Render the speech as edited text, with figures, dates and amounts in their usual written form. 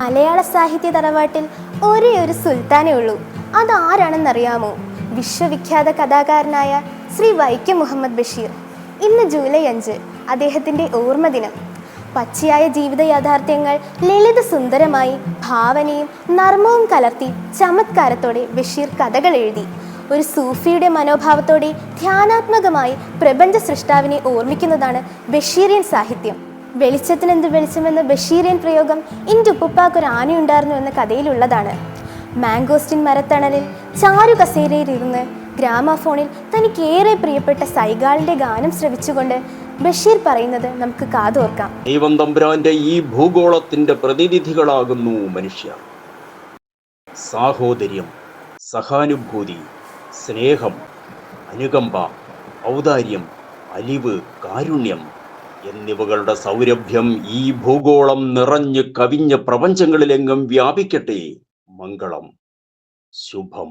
മലയാള സാഹിത്യ തറവാട്ടിൽ ഒരേ ഒരു സുൽത്താനേ ഉള്ളൂ. അതാരാണെന്നറിയാമോ? വിശ്വവിഖ്യാത കഥാകാരനായ ശ്രീ വൈക്കം മുഹമ്മദ് ബഷീർ. ഇന്ന് ജൂലൈ 5, അദ്ദേഹത്തിൻ്റെ ഓർമ്മദിനം. പച്ചയായ ജീവിത യാഥാർത്ഥ്യങ്ങൾ ലളിത സുന്ദരമായി ഭാവനയും നർമ്മവും കലർത്തി ചമത്കാരത്തോടെ ബഷീർ കഥകൾ എഴുതി. ഒരു സൂഫിയുടെ മനോഭാവത്തോടെ ധ്യാനാത്മകമായി പ്രപഞ്ച സൃഷ്ടാവിനെ ഓർമ്മിക്കുന്നതാണ് ബഷീറിയൻ സാഹിത്യം. വെളിച്ചത്തിനെന്ത് വെളിച്ചമെന്ന ബഷീറിയൻ പ്രയോഗം എൻ്റെ ഉപ്പുപ്പാക്കൊരു ആനയുണ്ടായിരുന്നു എന്ന കഥയിലുള്ളതാണ്. മാംഗോസ്റ്റിൻ മരത്തണലിൽ ചാരു കസേരയിലിരുന്ന് ഗ്രാമഫോണിൽ തനിക്കേറെ പ്രിയപ്പെട്ട സൈഗാളിൻ്റെ ഗാനം ശ്രവിച്ചുകൊണ്ട് ബഷീർ പറയുന്നത് നമുക്ക് കാതോർക്കാം. ദൈവം തമ്പുരാന്റെ ഈ ഭൂഗോളത്തിന്റെ പ്രതിനിധികളാകുന്നു മനുഷ്യർ. സാഹോദര്യം, സഹാനുഭൂതി, സ്നേഹം, അനുകമ്പ, ഔദാര്യം, അലിവ്, കാരുണ്യം എന്നിവകളുടെ സൗരഭ്യം ഈ ഭൂഗോളം നിറഞ്ഞു കവിഞ്ഞ പ്രപഞ്ചങ്ങളിലെങ്ങും വ്യാപിക്കട്ടെ. മംഗളം, ശുഭം.